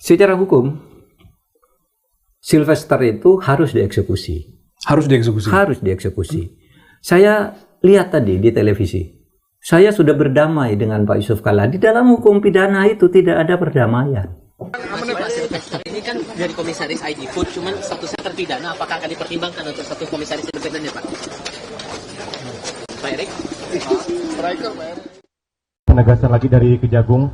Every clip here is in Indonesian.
Secara hukum, Sylvester itu harus dieksekusi. Harus dieksekusi? Harus dieksekusi. Saya lihat tadi di televisi, saya sudah berdamai dengan Pak Yusuf Kalla. Di dalam hukum pidana itu tidak ada perdamaian. Ini kan dari komisaris ID Food, cuman statusnya terpidana, apakah akan dipertimbangkan untuk status komisaris independen ya Pak? Pak Erik? Penegasan lagi dari Kejagung,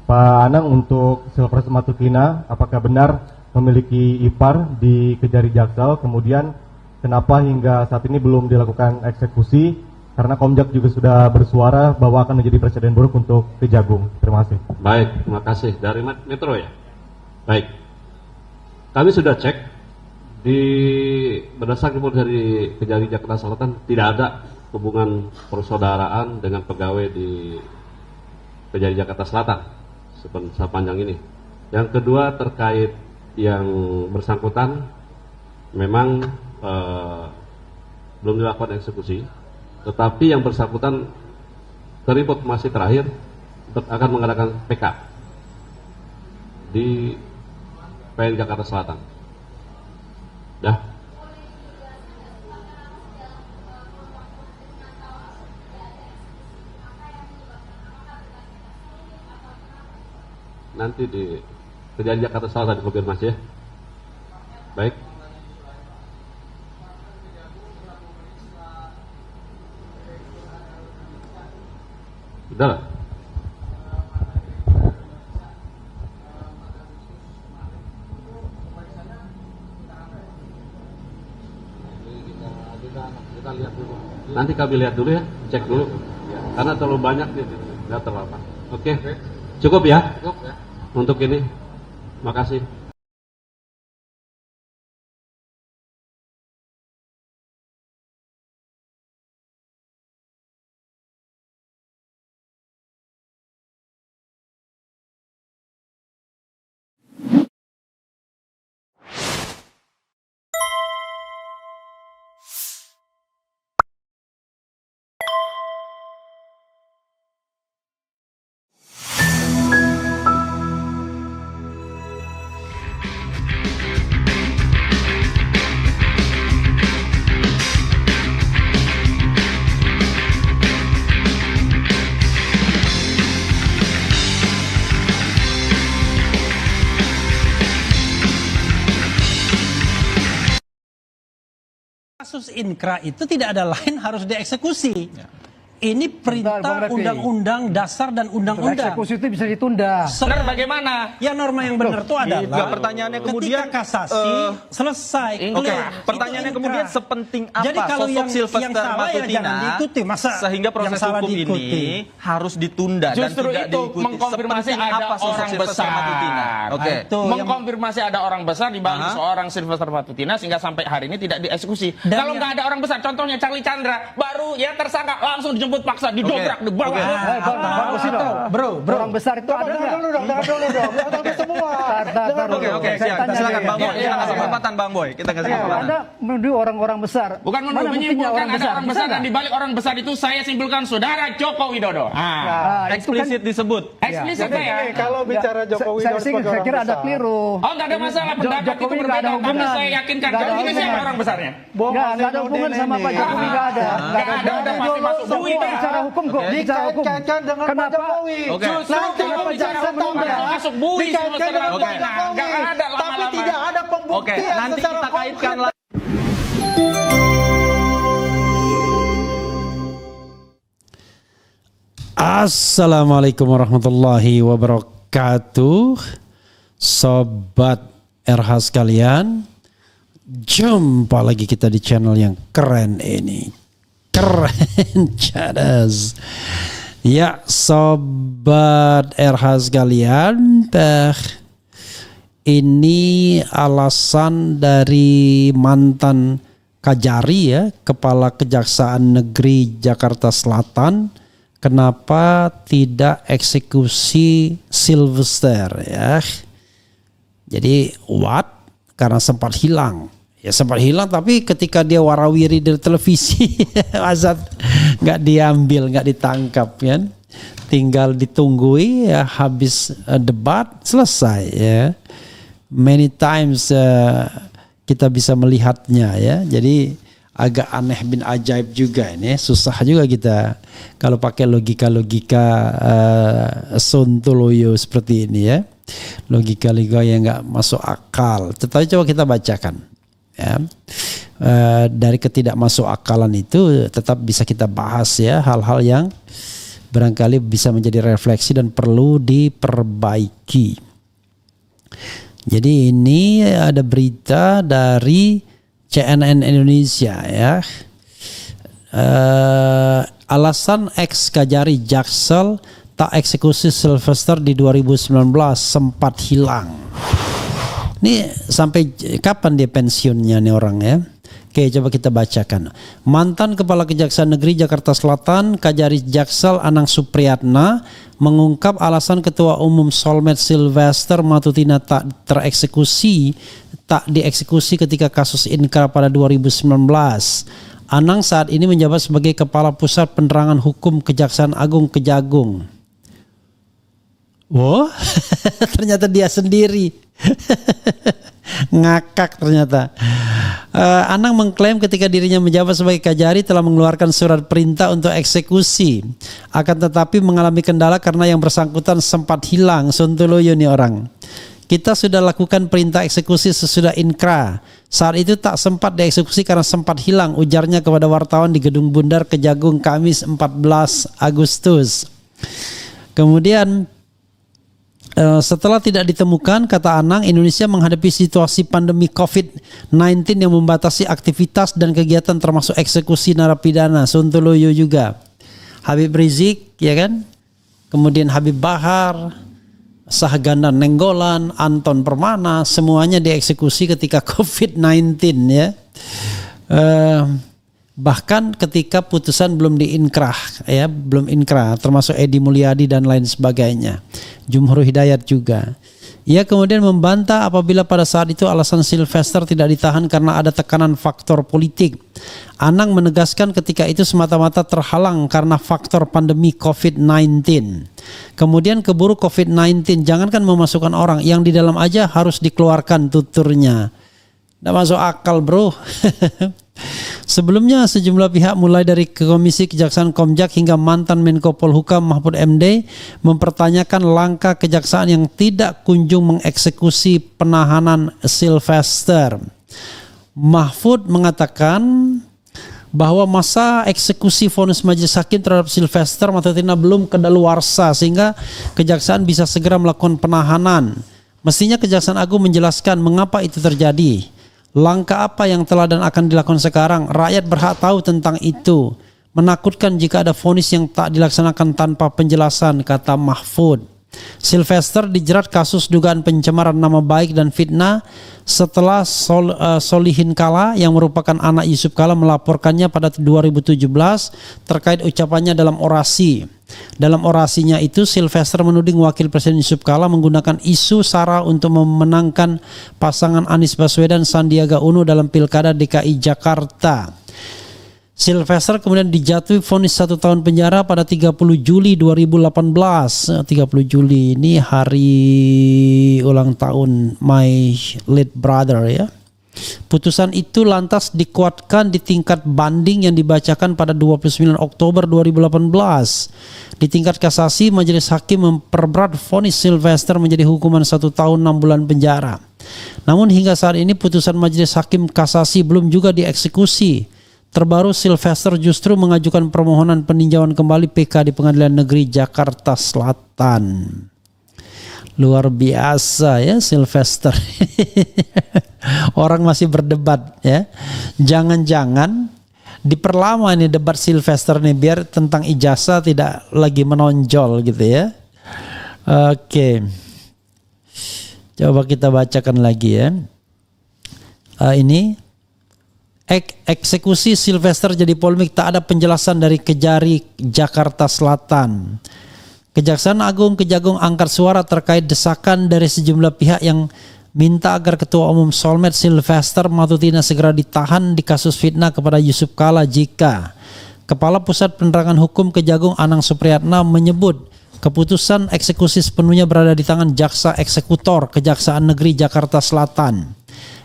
Pak Anang, untuk Sylvester Matutina, apakah benar memiliki ipar di Kejari Jaksel, kemudian kenapa hingga saat ini belum dilakukan eksekusi, karena Komjak juga sudah bersuara bahwa akan menjadi presiden buruk untuk Kejagung. Terima kasih. Baik, terima kasih. Dari Metro ya? Baik, kami sudah cek, berdasarkan report dari Kejari Jakarta Selatan, tidak ada hubungan persaudaraan dengan pegawai di Kejari Jakarta Selatan sepanjang ini. Yang kedua, terkait yang bersangkutan memang belum dilakukan eksekusi, tetapi yang bersangkutan terinformasi terakhir akan mengadakan PK di PN Jakarta Selatan. Ya. Nanti di Kejari Jakarta Selatan dikonfirmasi ya. Baik. Sudah lah. Kita lihat dulu. Nanti kami lihat dulu ya, cek dulu. Karena terlalu banyak tidak terlalu. Oke. Cukup ya? Cukup ya. Untuk ini. Makasih. Kasus Inkra itu tidak ada lain harus dieksekusi. Ini perintah undang-undang dasar dan undang-undang. Eksekusi itu bisa ditunda. Benar bagaimana? Ya norma yang benar itu adalah pertanyaannya kemudian ketika kasasi selesai. Oke. Pertanyaannya kemudian sepenting apa jadi kalau sosok Sylvester Matutina diikuti, masa sehingga proses hukum ini harus ditunda justru dan tidak itu diikuti. Mengkonfirmasi Sepenting ada apa sosok orang Sylvester besar. Matutina? Oke. Mengkonfirmasi ada orang besar di balik seorang Sylvester Matutina sehingga sampai hari ini tidak dieksekusi. Kalau nggak ada orang besar, contohnya Charlie Chandra, baru ya tersangka langsung dijemput paksa, didobrak, dibawa. Bro, orang besar itu ada nggak? Oke, silakan Bang Boy. Kita kasih kesempatan Bang Boy. Kita kasih kesempatan. Anda menuduh orang-orang besar. Bukan menuduh, menyimpulkan ada orang besar dan di balik orang besar itu saya simpulkan saudara Joko Widodo. Eksplisit disebut. Eksplisit ya. Kalau bicara Joko Widodo saya kira ada keliru. Oh, nggak ada masalah, pendapat itu berbeda, tapi saya yakinkan ini siapa orang besarnya? Nggak ada hubungan sama Pak Jokowi, nggak ada. Nggak ada, pasti masuk bui. Bicara hukum kok, bicara hukum. dengan Pak Jokowi. Justru kalau bicara hukum masuk bui. Nggak ada lama-lama. Tapi tidak ada pembuktian. Nanti kita kaitkan lagi. Assalamualaikum warahmatullahi wabarakatuh. Sobat RH sekalian, jumpa lagi kita di channel yang keren ini. Keren cadas. Ya sobat RH sekalian, ini alasan dari mantan Kajari ya, Kepala Kejaksaan Negeri Jakarta Selatan, kenapa tidak eksekusi Sylvester ya. Jadi what? Karena sempat hilang. Ya sempat hilang, tapi ketika dia warawiri dari televisi Azad nggak diambil, nggak ditangkap kan. tinggal ditunggui ya, habis debat selesai ya. Many times kita bisa melihatnya ya. Jadi agak aneh bin ajaib juga ini, susah juga kita kalau pakai logika-logika sontoloyo seperti ini ya, logika-logika yang nggak masuk akal. Tetapi coba kita bacakan ya, dari ketidak masuk akalan itu tetap bisa kita bahas ya, hal-hal yang barangkali bisa menjadi refleksi dan perlu diperbaiki. Jadi ini ada berita dari CNN Indonesia ya. Alasan ex Kajari Jaksel tak eksekusi Sylvester di 2019 sempat hilang. Ini sampai kapan dia pensiunnya nih orang ya? Oke, coba kita bacakan. Mantan Kepala Kejaksaan Negeri Jakarta Selatan, Kajari Jaksel Anang Supriyatna, mengungkap alasan Ketua Umum Solmed Sylvester Matutina tak dieksekusi ketika kasus Inkrah pada 2019. Anang saat ini menjabat sebagai Kepala Pusat Penerangan Hukum Kejaksaan Agung Kejagung. Wah, ternyata dia sendiri. Ngakak ternyata. Anang mengklaim ketika dirinya menjabat sebagai Kajari telah mengeluarkan surat perintah untuk eksekusi. Akan tetapi mengalami kendala karena yang bersangkutan sempat hilang. Sontoloyo nih orang. Kita sudah lakukan perintah eksekusi sesudah inkrah. Saat itu tak sempat dieksekusi karena sempat hilang, ujarnya kepada wartawan di Gedung Bundar Kejagung Kamis 14 Agustus. Kemudian setelah tidak ditemukan, kata Anang, Indonesia menghadapi situasi pandemi COVID-19 yang membatasi aktivitas dan kegiatan termasuk eksekusi narapidana. Sontoloyo juga. Habib Rizik, ya kan? Kemudian Habib Bahar, Sahganda Nenggolan, Anton Permana, semuanya dieksekusi ketika COVID-19 ya. Bahkan ketika putusan belum diinkrah ya, belum inkrah, termasuk Edi Mulyadi dan lain sebagainya. Jumhur Hidayat juga. Ia kemudian membantah apabila pada saat itu alasan Sylvester tidak ditahan karena ada tekanan faktor politik. Anang menegaskan ketika itu semata-mata terhalang karena faktor pandemi COVID-19. Kemudian keburu COVID-19, jangankan memasukkan orang, yang di dalam aja harus dikeluarkan tuturnya. Nggak masuk akal bro. Sebelumnya sejumlah pihak mulai dari Komisi Kejaksaan Komjak hingga mantan Menko Polhukam Mahfud MD mempertanyakan langkah kejaksaan yang tidak kunjung mengeksekusi penahanan Sylvester. Mahfud mengatakan bahwa masa eksekusi vonis majelis hakim terhadap Sylvester Matutina belum kadaluarsa sehingga kejaksaan bisa segera melakukan penahanan. Mestinya Kejaksaan Agung menjelaskan mengapa itu terjadi. Langkah apa yang telah dan akan dilakukan sekarang? Rakyat berhak tahu tentang itu. Menakutkan jika ada vonis yang tak dilaksanakan tanpa penjelasan, kata Mahfud. Sylvester dijerat kasus dugaan pencemaran nama baik dan fitnah setelah Solihin Kala yang merupakan anak Yusuf Kala melaporkannya pada 2017 terkait ucapannya dalam orasi. Dalam orasinya itu Sylvester menuding Wakil Presiden Yusuf Kala menggunakan isu SARA untuk memenangkan pasangan Anies Baswedan Sandiaga Uno dalam Pilkada DKI Jakarta. Sylvester kemudian dijatuhi vonis 1 tahun penjara pada 30 Juli 2018. 30 Juli ini hari ulang tahun my late brother ya. Putusan itu lantas dikuatkan di tingkat banding yang dibacakan pada 29 Oktober 2018. Di tingkat kasasi, majelis hakim memperberat vonis Sylvester menjadi hukuman 1 tahun 6 bulan penjara. Namun hingga saat ini putusan majelis hakim kasasi belum juga dieksekusi. Terbaru Sylvester justru mengajukan permohonan peninjauan kembali PK di Pengadilan Negeri Jakarta Selatan. Luar biasa ya Sylvester. Orang masih berdebat ya. Jangan-jangan diperlama nih debat Sylvester nih biar tentang ijazah tidak lagi menonjol gitu ya. Oke. Coba kita bacakan lagi ya. Ini eksekusi Sylvester jadi polemik, tak ada penjelasan dari Kejari Jakarta Selatan. Kejaksaan Agung Kejagung angkat suara terkait desakan dari sejumlah pihak yang minta agar Ketua Umum Solmed Sylvester Matutina segera ditahan di kasus fitnah kepada Yusuf Kala jika Kepala Pusat Penerangan Hukum Kejagung Anang Supriyatna menyebut Keputusan eksekusi sepenuhnya berada di tangan Jaksa Eksekutor Kejaksaan Negeri Jakarta Selatan.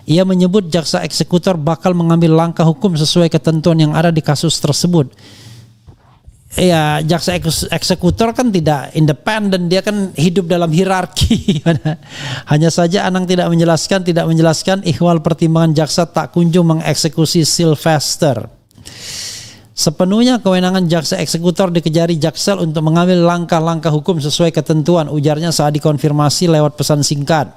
Ia menyebut jaksa eksekutor bakal mengambil langkah hukum sesuai ketentuan yang ada di kasus tersebut. Ya, jaksa eksekutor kan tidak independen, dia kan hidup dalam hierarki. Hanya saja Anang tidak menjelaskan ihwal pertimbangan jaksa tak kunjung mengeksekusi Sylvester. Sepenuhnya kewenangan jaksa eksekutor di Kejari Jaksel untuk mengambil langkah-langkah hukum sesuai ketentuan, ujarnya saat dikonfirmasi lewat pesan singkat.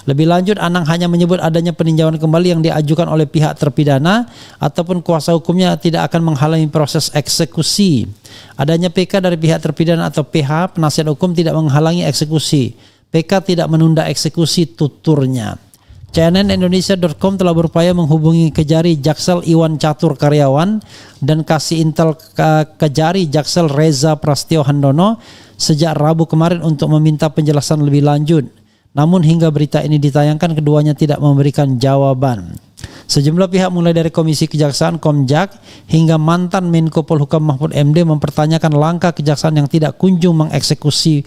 Lebih lanjut, Anang hanya menyebut adanya peninjauan kembali yang diajukan oleh pihak terpidana ataupun kuasa hukumnya tidak akan menghalangi proses eksekusi. Adanya PK dari pihak terpidana atau PH, penasihat hukum tidak menghalangi eksekusi. PK tidak menunda eksekusi, tuturnya. CNNindonesia.com telah berupaya menghubungi Kejari Jaksel Iwan Catur Karyawan dan Kasih Intel Kejari Jaksel Reza Prastyo Handono sejak Rabu kemarin untuk meminta penjelasan lebih lanjut. Namun hingga berita ini ditayangkan, keduanya tidak memberikan jawaban. Sejumlah pihak mulai dari Komisi Kejaksaan Komjak hingga mantan Menko Polhukam Mahfud MD mempertanyakan langkah kejaksaan yang tidak kunjung mengeksekusi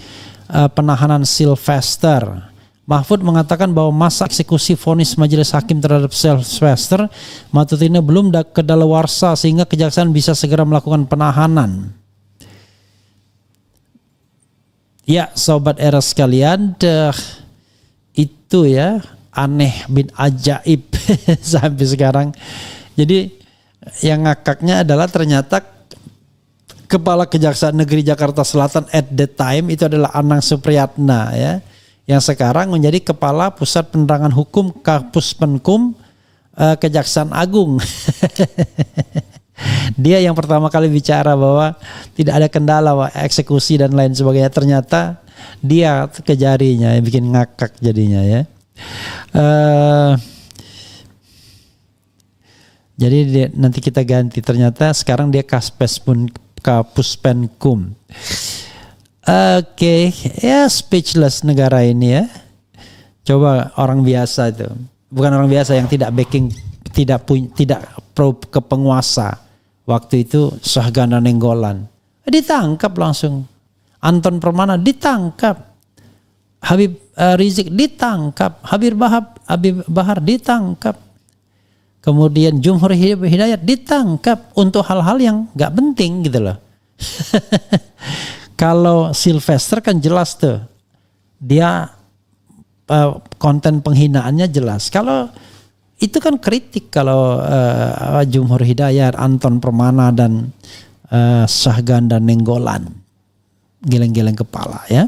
penahanan Sylvester. Mahfud mengatakan bahwa masa eksekusi vonis majelis hakim terhadap Sylvester Matutina belum kedaluarsa sehingga kejaksaan bisa segera melakukan penahanan. Ya, sobat era sekalian, itu ya aneh bin ajaib sampai sekarang. Jadi yang ngakaknya adalah ternyata Kepala Kejaksaan Negeri Jakarta Selatan at the time itu adalah Anang Supriyatna ya, yang sekarang menjadi Kepala Pusat Penerangan Hukum Kapuspenkum Kejaksaan Agung. Dia yang pertama kali bicara bahwa tidak ada kendala eksekusi dan lain sebagainya. Ternyata dia Kejarinya yang bikin ngakak jadinya ya. Jadi nanti kita ganti. Ternyata sekarang dia Kapuspenkum. Oke, ya speechless negara ini ya. Coba orang biasa itu, bukan orang biasa yang tidak backing, tidak pro ke penguasa. Waktu itu Syahganda Nenggolan ditangkap langsung, Anton Permana ditangkap, Habib Rizik ditangkap, Habib Bahar ditangkap, kemudian Jumhur Hidayat ditangkap untuk hal-hal yang nggak penting gitu loh. Kalau Sylvester kan jelas tuh, dia konten penghinaannya jelas. Kalau itu kan kritik, kalau Jumhur Hidayat, Anton Permana dan Syahganda Nenggolan geleng-geleng kepala ya.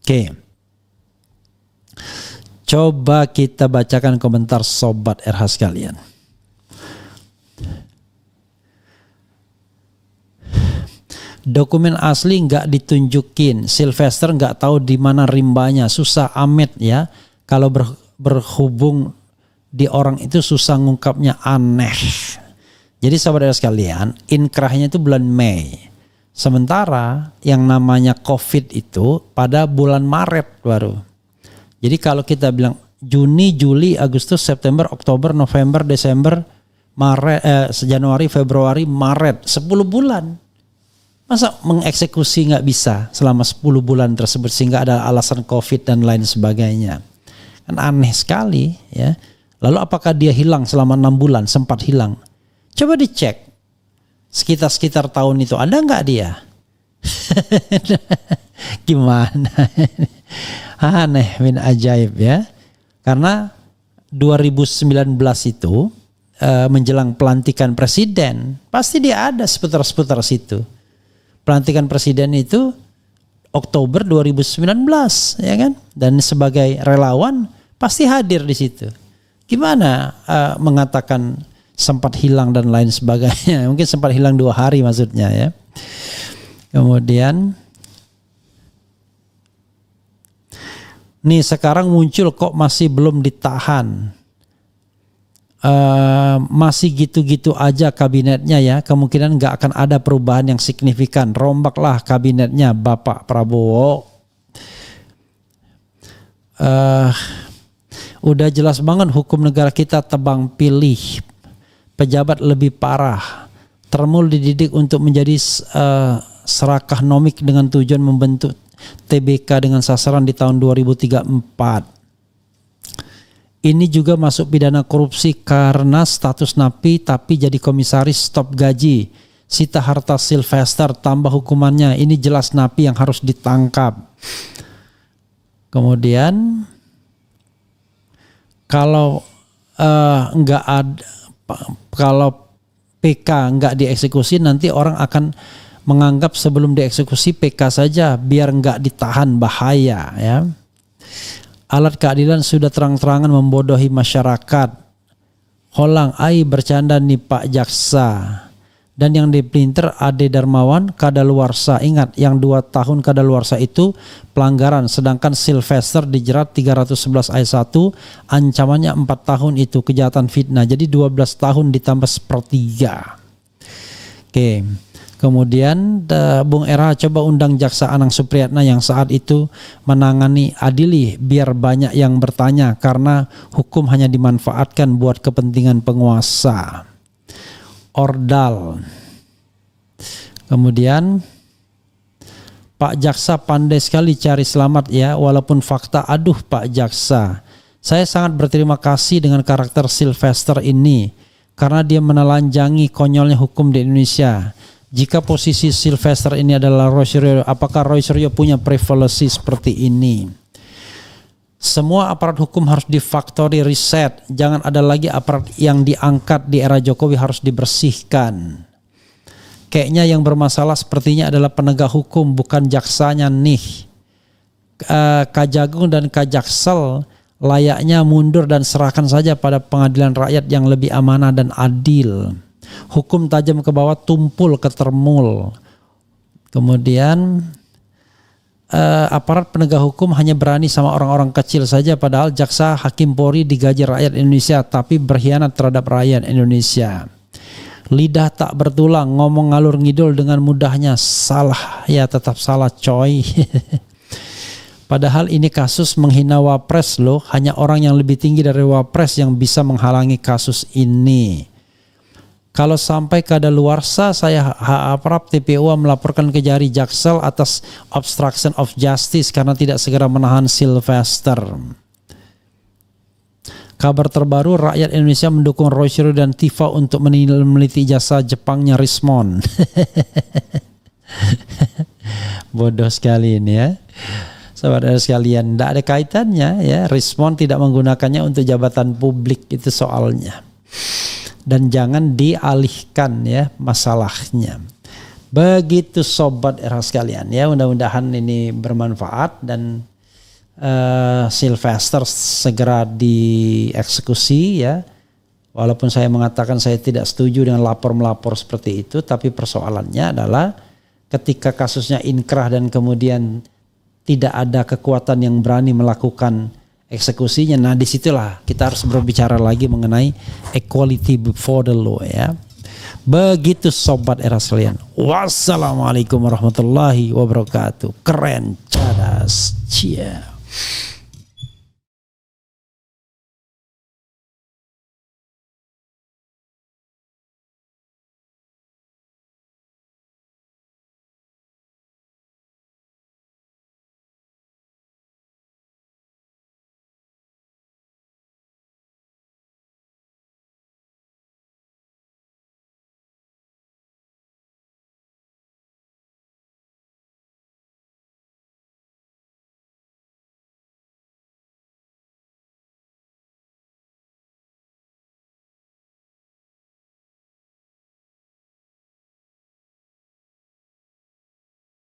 Oke. Coba kita bacakan komentar sobat RH sekalian. Dokumen asli nggak ditunjukin, Sylvester nggak tahu di mana rimbanya, susah amet ya. Kalau berhubung di orang itu susah ngungkapnya, aneh. Jadi sahabat sekalian, inkrahnya itu bulan Mei. Sementara yang namanya COVID itu pada bulan Maret baru. Jadi kalau kita bilang Juni, Juli, Agustus, September, Oktober, November, Desember, Maret, Januari, Februari, Maret, 10 bulan. Masa mengeksekusi nggak bisa selama 10 bulan tersebut sehingga ada alasan COVID dan lain sebagainya. Kan aneh sekali ya. Lalu apakah dia hilang selama 6 bulan, sempat hilang? Coba dicek. Sekitar tahun itu ada nggak dia? Gimana? Aneh bin ajaib ya. Karena 2019 itu menjelang pelantikan presiden, pasti dia ada seputar situ. Pelantikan presiden itu Oktober 2019 ya kan, dan sebagai relawan pasti hadir di situ. Gimana mengatakan sempat hilang dan lain sebagainya? Mungkin sempat hilang 2 hari maksudnya ya. Kemudian nih sekarang muncul kok masih belum ditahan, masih gitu-gitu aja kabinetnya ya, kemungkinan nggak akan ada perubahan yang signifikan, rombaklah kabinetnya Bapak Prabowo. Udah jelas banget hukum negara kita tebang pilih, pejabat lebih parah, termul dididik untuk menjadi serakah nomik dengan tujuan membentuk TBK dengan sasaran di tahun 2034. Ini juga masuk pidana korupsi karena status napi tapi jadi komisaris stop gaji, sita harta Sylvester, tambah hukumannya. Ini jelas napi yang harus ditangkap. Kemudian kalau nggak ada, kalau PK nggak dieksekusi, nanti orang akan menganggap sebelum dieksekusi PK saja biar nggak ditahan, bahaya ya. Alat keadilan sudah terang-terangan membodohi masyarakat. Holang ai bercanda nih Pak Jaksa. Dan yang dipelintir Ade Darmawan kadaluarsa. Ingat, yang 2 tahun kadaluarsa itu pelanggaran, sedangkan Sylvester dijerat 311 ayat 1, ancamannya 4 tahun itu kejahatan fitnah. Jadi 12 tahun ditambah 1/3. Oke. Kemudian Bung Era coba undang Jaksa Anang Supriyatna yang saat itu menangani Adili biar banyak yang bertanya karena hukum hanya dimanfaatkan buat kepentingan penguasa. Ordal. Kemudian Pak Jaksa pandai sekali cari selamat ya, walaupun fakta. Aduh Pak Jaksa, saya sangat berterima kasih dengan karakter Sylvester ini karena dia menelanjangi konyolnya hukum di Indonesia. Jika posisi Sylvester ini adalah Roy Suryo, apakah Roy Suryo punya privilege seperti ini? Semua aparat hukum harus di-factory reset. Jangan ada lagi aparat yang diangkat di era Jokowi, harus dibersihkan. Kayaknya yang bermasalah sepertinya adalah penegak hukum, bukan jaksanya nih. Kajagung dan Kajaksel layaknya mundur dan serahkan saja pada pengadilan rakyat yang lebih amanah dan adil. Hukum tajam ke bawah, tumpul ke termul. Kemudian aparat penegak hukum hanya berani sama orang-orang kecil saja, padahal jaksa, hakim, Polri digaji rakyat Indonesia tapi berkhianat terhadap rakyat Indonesia. Lidah tak bertulang, ngomong ngalur ngidul dengan mudahnya. Salah ya, tetap salah coy. Padahal ini kasus menghina Wapres loh. Hanya orang yang lebih tinggi dari Wapres yang bisa menghalangi kasus ini. Kalau sampai kadaluarsa, saya harap TPU melaporkan ke Jari Jaksel atas obstruction of justice karena tidak segera menahan Sylvester. Kabar terbaru, rakyat Indonesia mendukung Roy Suryo dan Tifa untuk meneliti jasa Jepangnya Rismond. Bodoh sekali ini ya. Saudara sekalian, tidak ada kaitannya ya. Rismond tidak menggunakannya untuk jabatan publik, itu soalnya. Dan jangan dialihkan ya masalahnya. Begitu sobat era sekalian ya, mudah-mudahan ini bermanfaat dan Sylvester segera dieksekusi ya. Walaupun saya mengatakan saya tidak setuju dengan lapor-melapor seperti itu, tapi persoalannya adalah ketika kasusnya inkrah dan kemudian tidak ada kekuatan yang berani melakukan eksekusinya. Nah disitulah kita harus berbicara lagi mengenai equality before the law ya. Begitu sobat era sekalian. Wassalamualaikum warahmatullahi wabarakatuh. Keren, cadas, cia.